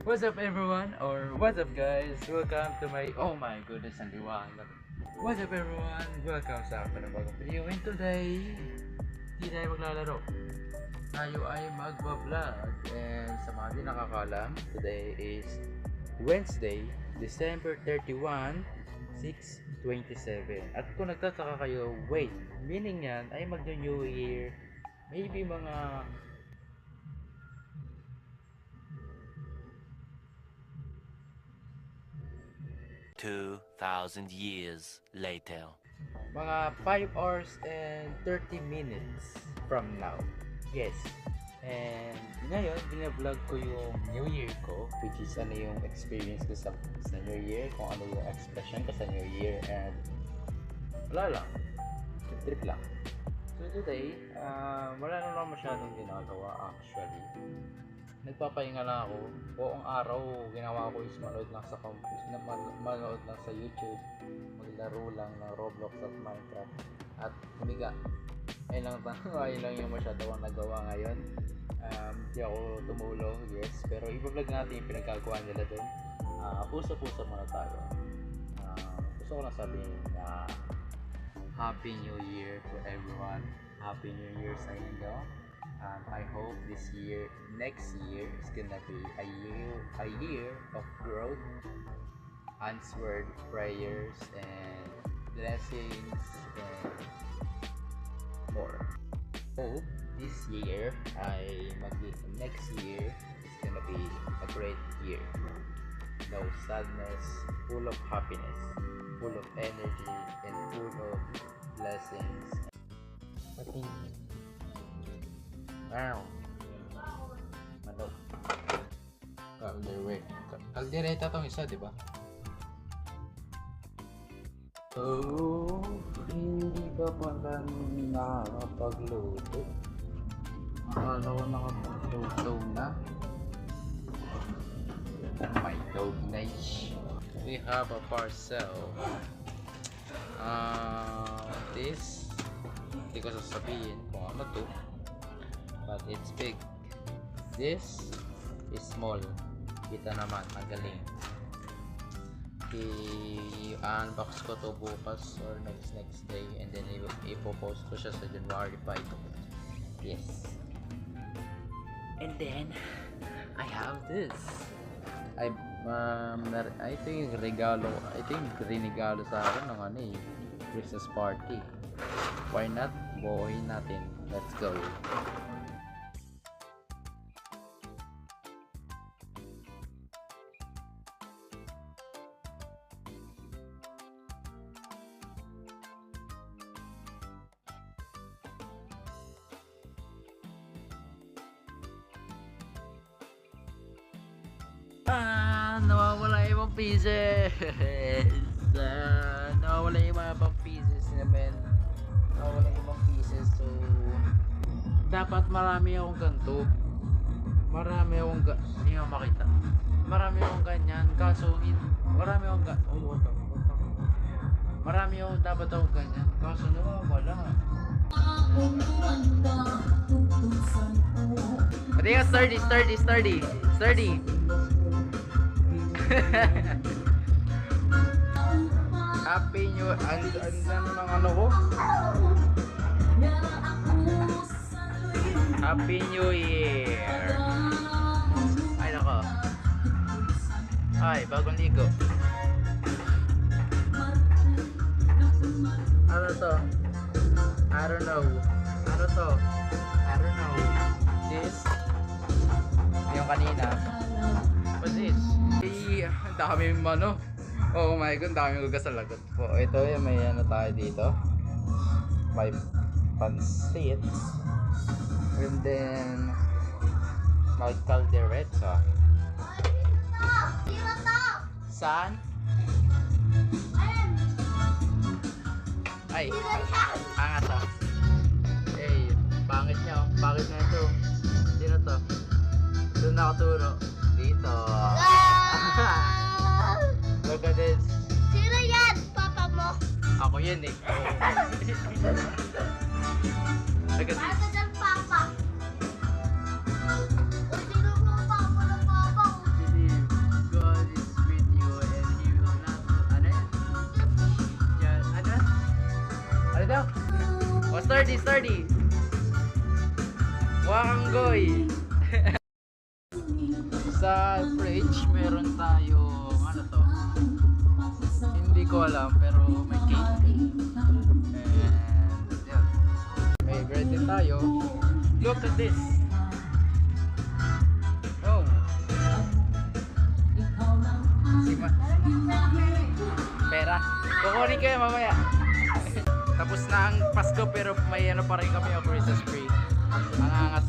What's up everyone, or what's up guys? Welcome to my, oh my goodness, ang liwanag. What's up everyone? Welcome sa panibagong video. And today, hindi tayo maglalaro. Tayo ay magbablog. And sa mga di nakakalam, today is Wednesday, December 31, 6/27. At kung nagtataka kayo, wait, meaning yan ay mag-New Year, maybe mga 2,000 years later. mga 5 hours and 30 minutes from now. Yes. And ngayon, binablog ko yung New Year ko, which is ano yung experience ko sa New Year, kung ano yung expression ko sa New Year, and wala lang. Trip lang. So today, wala na lang masyadong ginagawa actually. Nagpapahinga lang ako. Buong araw, ginawa ko is manood lang sa manood lang sa YouTube, maglaro lang ng Roblox at Minecraft, at humiga. Ayun lang yung masyado kong nagawa ngayon. Hindi ako tumulong, yes, pero i-vlog natin yung pinagkagawa nila doon. Puso-puso muna tayo. Gusto ko lang sabihin na Happy New Year to everyone. Happy New Year sa inyo. I hope this year, next year is gonna be a year of growth, answered prayers, and blessings, and more. Hope this year, next year is gonna be a great year. No sadness, full of happiness, full of energy, and full of blessings. Wow. Manok. Kaldereta tong isa, di ba? Oh, hindi ka pala nakakapagluto. Akala ko nakapagluto na. Oh my goodness. We have a parcel. This, hindi ko sasabihin kung ano to, but it's big. This is small. Kita naman, ang galing. I-unbox ko to bukas or next day, and then ipopost ko siya sa January 5. Yes. And then I have this. I think regalo sa akin ng Christmas party. Why not? Buuhin natin. Let's go. Nawawala yung mga pieces. Nawawala yung mga pang pieces naman. Nawawala yung mga pieces. So dapat marami akong ganito. Marami akong hindi mo makita. Marami akong ganyan. Kaso marami akong marami akong dapat akong ganyan. Kaso nawawala. Pati nga sturdy. Happy New Year. Ang mga ano ko. Happy New Year. Ay nako. Ay, bagong ligo. Ano to? I don't know. Ano to? I don't know. This yung kanina. What's this? Ang dami ano. Oh my god, ang dami ko sa lagot po. Ito yung may ano tayo dito. May pansit. And then may caldereta. Saan? Ay, angas ah. Hey, pangit niya oh. Pangit na ito. Sino to? Doon nakaturo. Dito. Look at this. Sino yan? Papa mo? Ako yan eh. Look at this. Asa dyan, Papa? Uy, sino mo? Sturdy. Wakanggoy. Sa fridge, meron tayo, ano to? Hindi ko alam, pero may cake. And, yan. May bread din tayo. Look at this. Oh. Pera. Kukunin ko yan mamaya. Tapos na ang Pasko pero may ano pa rin kami o Christmas tree. Ang angas.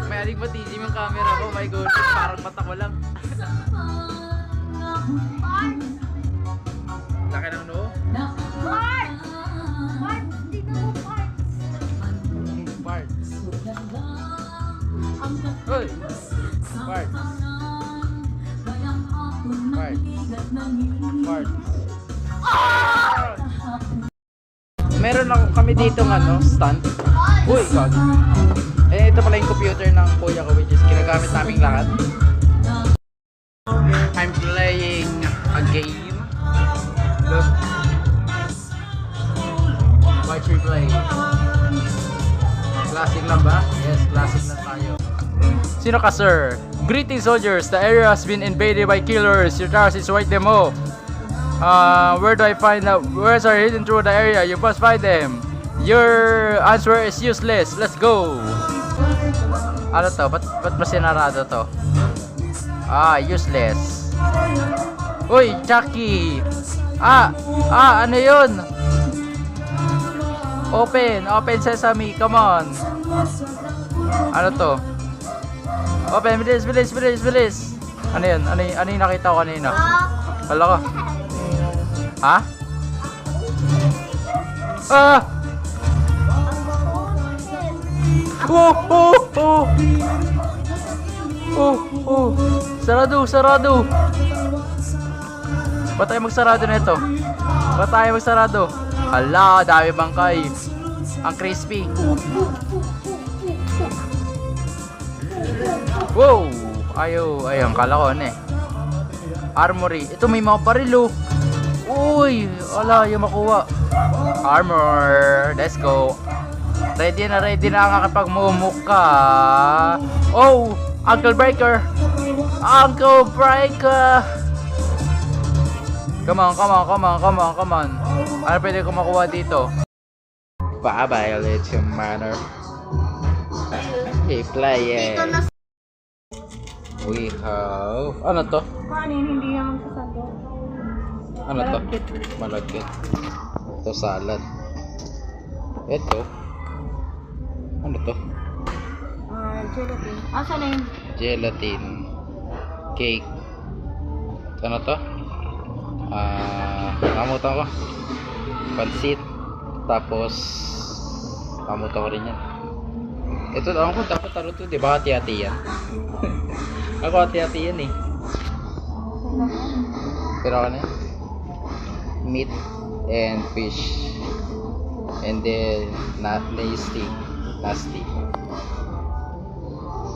May aligmatism yung camera ko. My goodness, parang mata ko lang. Laki ng noo. Parts! Parts! Dito mo parts! Parts. Uy! Parts. Parts. Meron ako kami dito ng ano, stand. Uy, God. Eh, ito pala yung computer ng kuya ko which is ginagamit naming lahat. I'm playing a game. Look. Watch me play. Classic lang ba? Yes, classic lang tayo. Sino ka, sir? Greetings, soldiers. The area has been invaded by killers. Your task is to wipe them off. Where do I find out? Where's are hidden through the area? You must find them. Your answer is useless. Let's go. Ano to? Ba't mas sinarado to? Useless. Uy, Chucky. Ano yun? Open sesame. Come on. Ano to? Open, bilis. Ano yun? Ano yung nakita ko kanina? Wala ko. Ha? Sarado. Ba't tayo magsarado na ito? Hala, dami bangkay. Ang crispy. Wow! Ayun, kala ko ano eh. Armory. Ito may mga barilo. Uy! Wala, yung makuha. Armor. Let's go. Ready na ang akapagmumukha. Oh! Uncle Breaker! Come on. Ano pwede ko makuha dito? Violate your manner. Hey, play it. Dito na We have... Ano to? kanin, hindi naman sasando. Ano to? Malagkit. Ito salad. Ito. Ano to? Gelatin. Saan na yun? Gelatin. Cake. Ano to? Kamutan ko. Pansit. Tapos kamutan ko rin yan. Ito, alam ko dapat ano to, di ba? Hati-hati yan. Ako hati-hati yan eh. Pero ano yan? Meat and fish. And then nasty.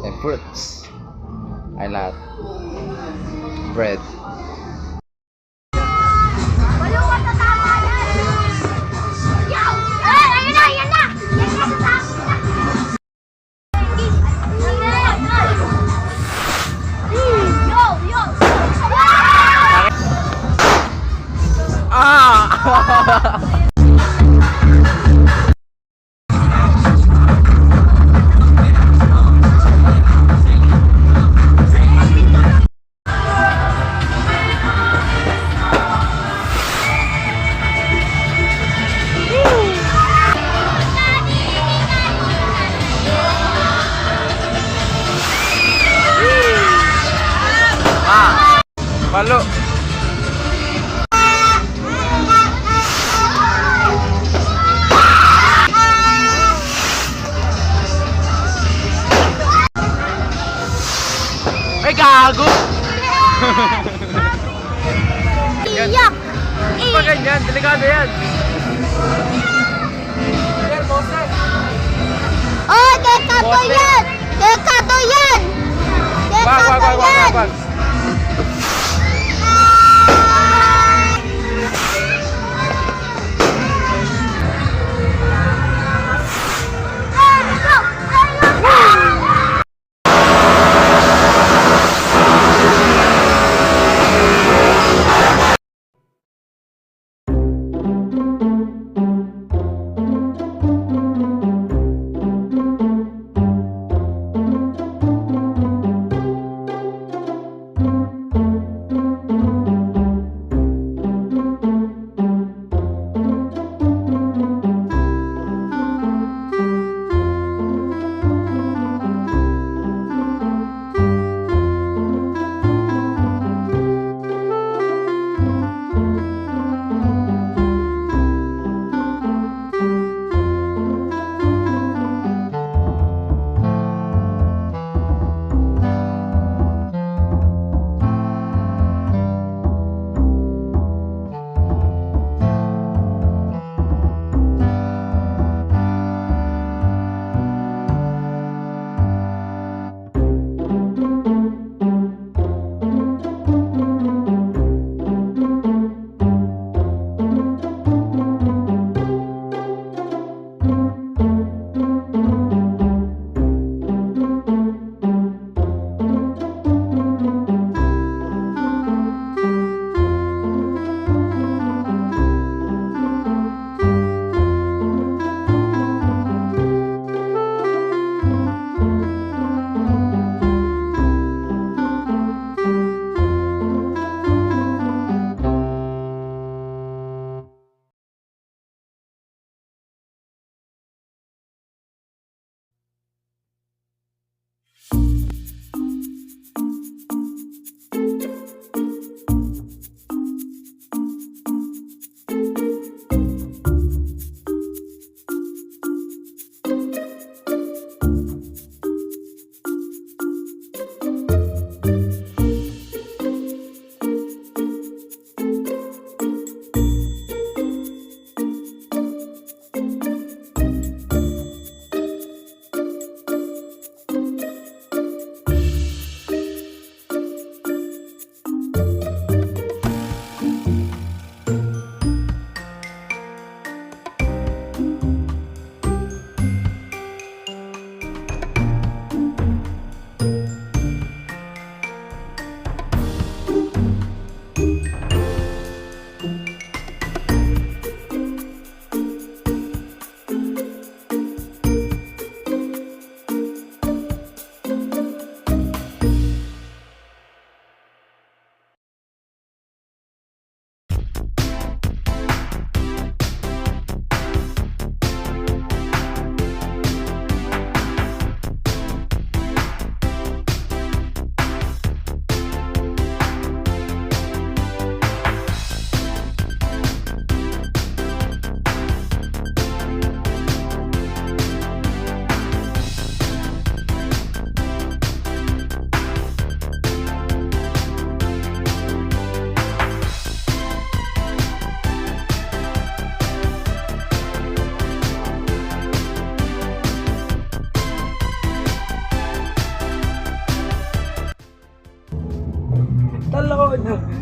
And fruits. Ay lahat. Bread. Waluwa na tama yan! Yaw! Ayun na! Yan na sa akin na! Yo! Palo. Ay, gago! Iyak! Pa ganyan, delikado yan. Yan, boses. Oh, dekato yan! Dekato yan! Wag.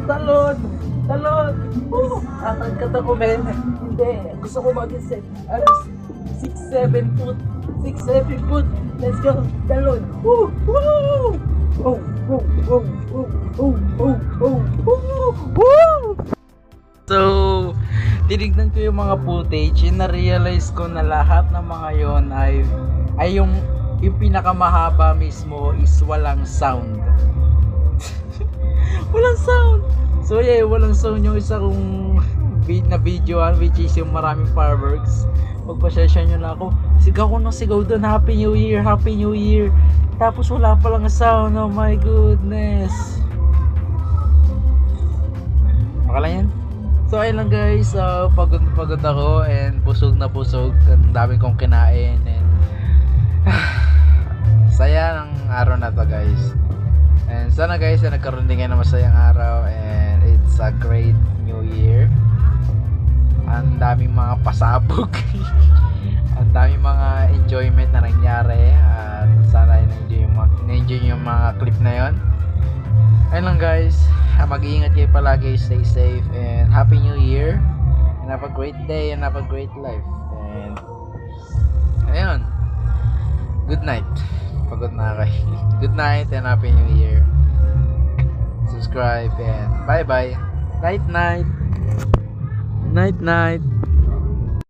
Talon! Talon! Atangkat ako, men. Hindi. Gusto ko mag-set. 6-7 foot. 6-7 foot. Let's go. Talon. Woo! Woo! Oh! Oh! Oh! Oh! Oh! Oh! Oh! Oh! Woo! So, tinignan ko yung mga footage and na-realize ko na lahat ng mga yon ay yung pinakamahaba mismo is walang sound. Walang sound. So yeah, walang sound yung isa kong na videoan, which is yung maraming fireworks. Pagpasensya nyo na ako. Sigaw ko ng sigaw doon, Happy New Year, Happy New Year. Tapos wala palang sound. Oh my goodness. Makala yan. So ayun lang guys, pagod ako and busog na busog. Ang dami kong kinain and saya ng araw na to guys. And sana guys na nagkaroon din kayo ng masayang araw and it's a great new year. Ang daming mga pasabog. Ang daming mga enjoyment na nangyari at sana na-enjoy yung mga clip na yon. Ayun lang guys, mag-iingat kayo palagi, stay safe and Happy New Year and have a great day and have a great life. And ayun, good night. Pagod na kayo. Good night and Happy New Year. Subscribe and bye bye. Night night. Night night.